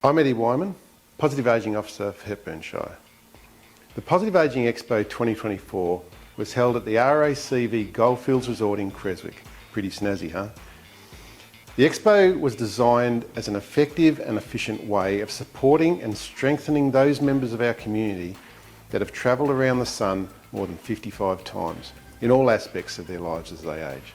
I'm Eddie Wyman, Positive Ageing Officer for Hepburn Shire. The Positive Ageing Expo 2024 was held at the RACV Goldfields Resort in Creswick. Pretty snazzy, huh? The Expo was designed as an effective and efficient way of supporting and strengthening those members of our community that have travelled around the sun more than 55 times in all aspects of their lives as they age.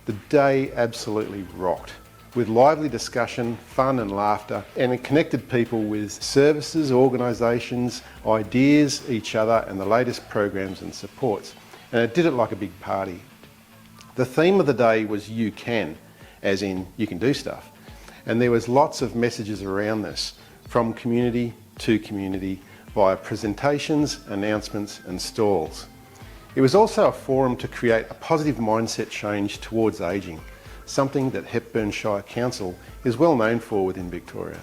The day absolutely rocked, with lively discussion, fun and laughter, and it connected people with services, organisations, ideas, each other and the latest programs and supports. And it did it like a big party. The theme of the day was You Can, as in you can do stuff. And there was lots of messages around this, from community to community, via presentations, announcements and stalls. It was also a forum to create a positive mindset change towards ageing, something that Hepburn Shire Council is well known for within Victoria.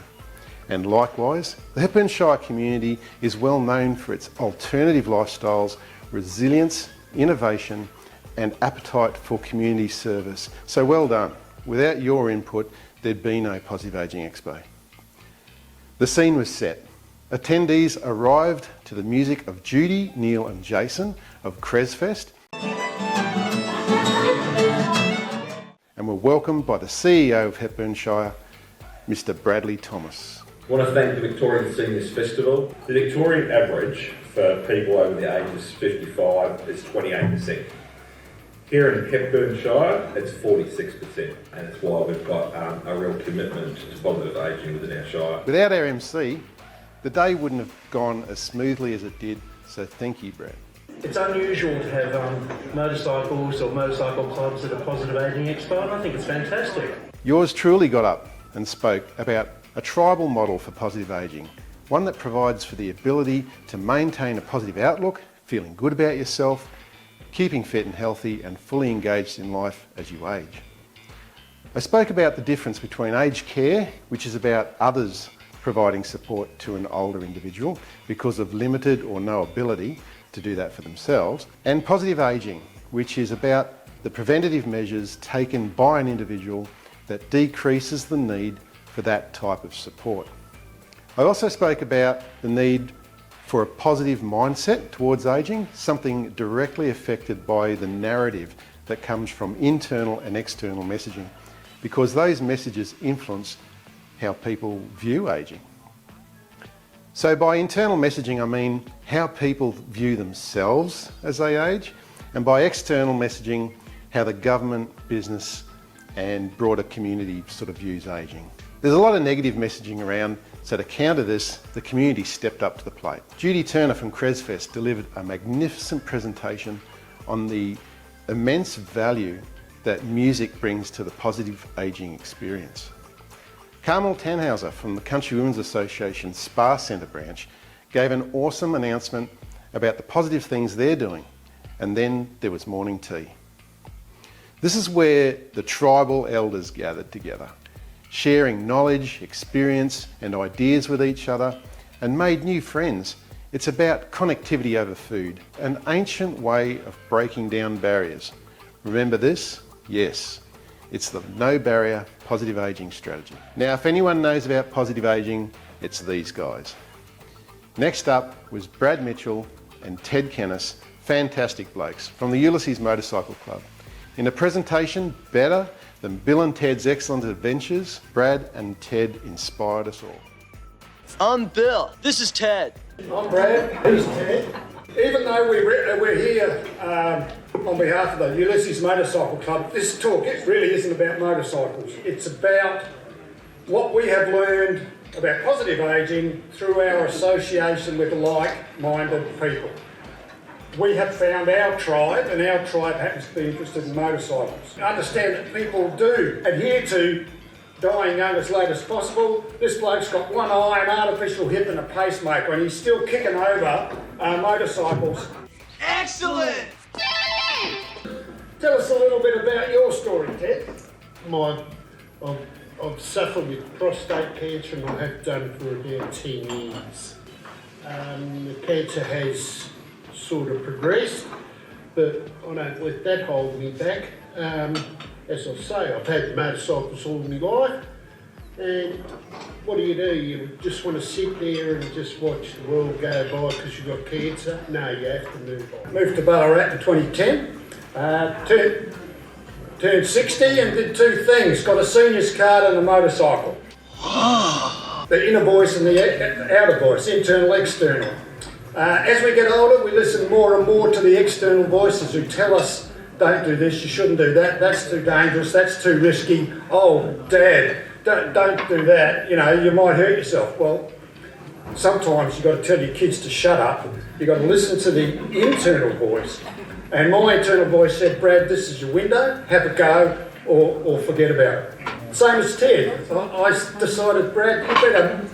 And likewise, the Hepburn Shire community is well known for its alternative lifestyles, resilience, innovation and appetite for community service. So well done. Without your input, there'd be no Positive Ageing Expo. The scene was set. Attendees arrived to the music of Judy, Neil and Jason of Cresfest and were welcomed by the CEO of Hepburn Shire, Mr. Bradley Thomas. I want to thank the Victorian Seniors Festival. The Victorian average for people over the age of 55 is 28%. Here in Hepburn Shire, it's 46%, and it's why we've got a real commitment to positive ageing within our shire. Without our MC, the day wouldn't have gone as smoothly as it did, so thank you, Brad. It's unusual to have motorcycles or motorcycle clubs at a Positive Ageing Expo, and I think it's fantastic. Yours truly got up and spoke about a tribal model for positive ageing, one that provides for the ability to maintain a positive outlook, feeling good about yourself, keeping fit and healthy and fully engaged in life as you age. I spoke about the difference between aged care, which is about others providing support to an older individual because of limited or no ability to do that for themselves, and positive ageing, which is about the preventative measures taken by an individual that decreases the need for that type of support. I also spoke about the need for a positive mindset towards ageing, something directly affected by the narrative that comes from internal and external messaging, because those messages influence how people view ageing. So by internal messaging, I mean how people view themselves as they age, and by external messaging, how the government, business and broader community sort of views ageing. There's a lot of negative messaging around, so to counter this, the community stepped up to the plate. Judy Turner from Cresfest delivered a magnificent presentation on the immense value that music brings to the positive ageing experience. Carmel Tannhauser from the Country Women's Association Spa Centre branch gave an awesome announcement about the positive things they're doing, and then there was morning tea. This is where the tribal elders gathered together, sharing knowledge, experience and ideas with each other and made new friends. It's about connectivity over food, an ancient way of breaking down barriers. Remember this? Yes. It's the no barrier positive ageing strategy. Now, if anyone knows about positive ageing, it's these guys. Next up was Brad Mitchell and Ted Kennis, fantastic blokes from the Ulysses Motorcycle Club. In a presentation better than Bill and Ted's Excellent Adventures, Brad and Ted inspired us all. I'm Bill. This is Ted. I'm Brad. He's Ted. Even though we're here on behalf of the Ulysses Motorcycle Club, this talk really isn't about motorcycles. It's about what we have learned about positive ageing through our association with like-minded people. We have found our tribe, and our tribe happens to be interested in motorcycles. Understand that people do adhere to dying young as late as possible. This bloke's got one eye, an artificial hip and a pacemaker, and he's still kicking over motorcycles. Excellent! Tell us a little bit about your story, Ted. I've suffered with prostate cancer, and I have done for about 10 years. The cancer has sort of progressed, but I don't let that hold me back. As I say, I've had motorcycles all my life, and what do? You just want to sit there and just watch the world go by because you've got cancer? No, you have to move on. Moved to Ballarat in 2010. Turned 60 and did two things. Got a senior's card and a motorcycle. The inner voice and the outer voice, internal, external. As we get older, we listen more and more to the external voices who tell us, don't do this, you shouldn't do that, that's too dangerous, that's too risky. Oh, Dad, don't do that, you know, you might hurt yourself. Well, sometimes you've got to tell your kids to shut up. You've got to listen to the internal voice. And my internal voice said, Brad, this is your window, have a go or forget about it. Same as Ted. I decided, Brad,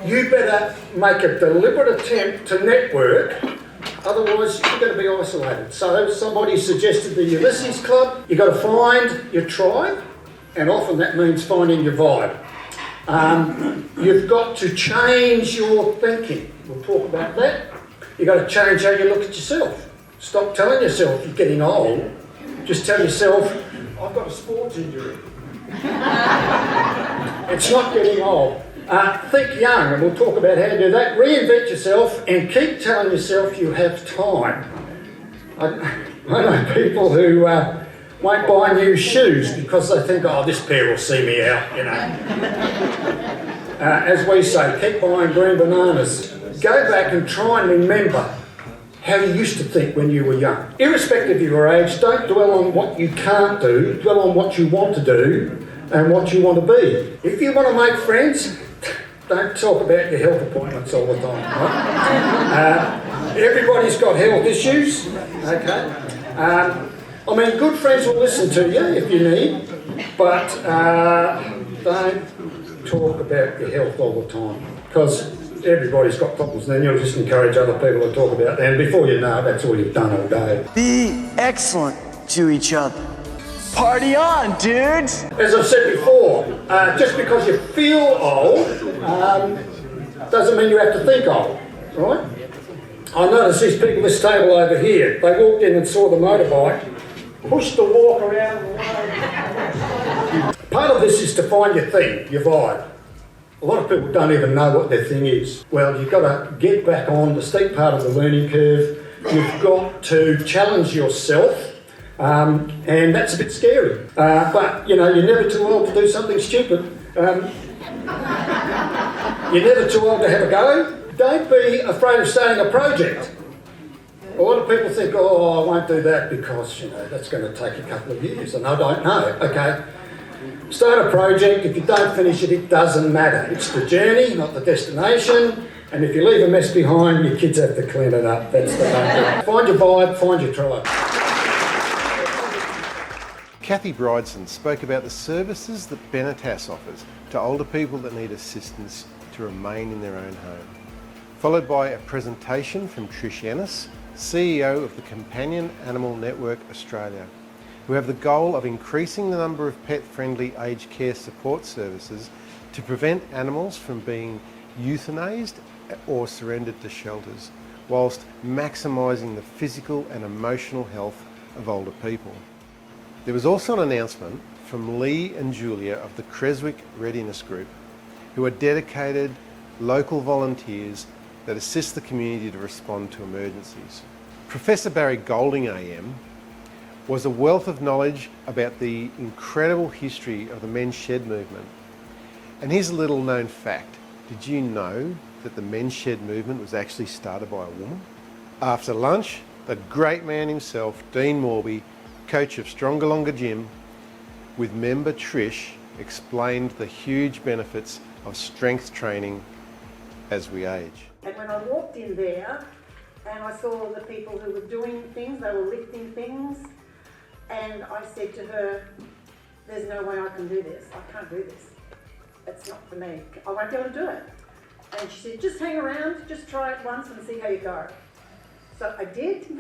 you better make a deliberate attempt to network, otherwise you're going to be isolated. So somebody suggested the Ulysses Club. You've got to find your tribe, and often that means finding your vibe. You've got to change your thinking. We'll talk about that. You've got to change how you look at yourself. Stop telling yourself you're getting old. Just tell yourself, I've got a sports injury. It's not getting old. Think young, and we'll talk about how to do that. Reinvent yourself and keep telling yourself you have time. I know people who won't buy new shoes because they think, oh, this pair will see me out, you know. As we say, keep buying green bananas. Go back and try and remember how you used to think when you were young. Irrespective of your age, don't dwell on what you can't do, dwell on what you want to do and what you want to be. If you want to make friends, don't talk about your health appointments all the time, right? Everybody's got health issues, okay? I mean, good friends will listen to you if you need, but don't talk about your health all the time, because everybody's got problems, and then you'll just encourage other people to talk about them. Before you know it, that's all you've done all day. Be excellent to each other. Party on, dudes! As I've said before, just because you feel old doesn't mean you have to think old, right? I noticed these people, this table over here, they walked in and saw the motorbike, pushed the walk around the way. Part of this is to find your thing, your vibe. A lot of people don't even know what their thing is. Well, you've got to get back on the steep part of the learning curve. You've got to challenge yourself. And that's a bit scary. But, you know, you're never too old to do something stupid. You're never too old to have a go. Don't be afraid of starting a project. A lot of people think, oh, I won't do that because, you know, that's going to take a couple of years. And I don't know. Okay. Start a project. If you don't finish it, it doesn't matter. It's the journey, not the destination. And if you leave a mess behind, your kids have to clean it up. That's the main thing. Find your vibe, find your tribe. Kathy Bridson spoke about the services that Benetas offers to older people that need assistance to remain in their own home. Followed by a presentation from Trish Ennis, CEO of the Companion Animal Network Australia, who have the goal of increasing the number of pet-friendly aged care support services to prevent animals from being euthanized or surrendered to shelters, whilst maximising the physical and emotional health of older people. There was also an announcement from Lee and Julia of the Creswick Readiness Group, who are dedicated local volunteers that assist the community to respond to emergencies. Professor Barry Golding AM was a wealth of knowledge about the incredible history of the Men's Shed movement. And here's a little known fact. Did you know that the Men's Shed movement was actually started by a woman? After lunch, the great man himself, Dean Morby, coach of Stronger Longer Gym, with member Trish, explained the huge benefits of strength training as we age. And when I walked in there and I saw the people who were doing things, they were lifting things, and I said to her, there's no way I can do this. I can't do this. It's not for me. I won't be able to do it. And she said, just hang around, just try it once and see how you go. So I did,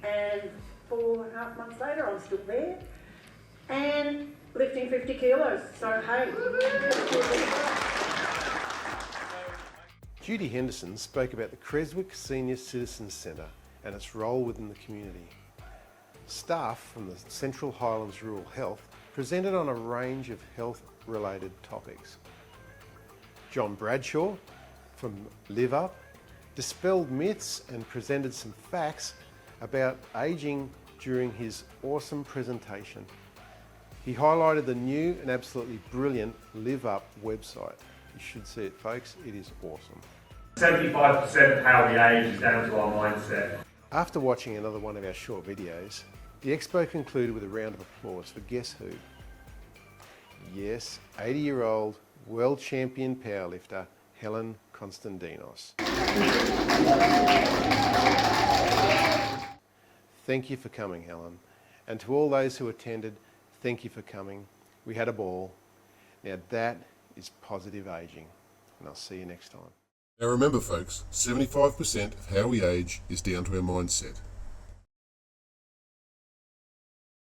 and 4.5 months later, I'm still there and lifting 50 kilos. So, hey. Judy Henderson spoke about the Creswick Senior Citizens Centre and its role within the community. Staff from the Central Highlands Rural Health presented on a range of health-related topics. John Bradshaw from Live Up dispelled myths and presented some facts about ageing during his awesome presentation. He highlighted the new and absolutely brilliant Live Up website. You should see it, folks. It is awesome. 75% of how we age is down to our mindset. After watching another one of our short videos, the expo concluded with a round of applause for guess who? Yes, 80-year-old world champion powerlifter Helen Constantinos. Thank you for coming, Helen. And to all those who attended, thank you for coming. We had a ball. Now that is positive aging. And I'll see you next time. Now remember folks, 75% of how we age is down to our mindset.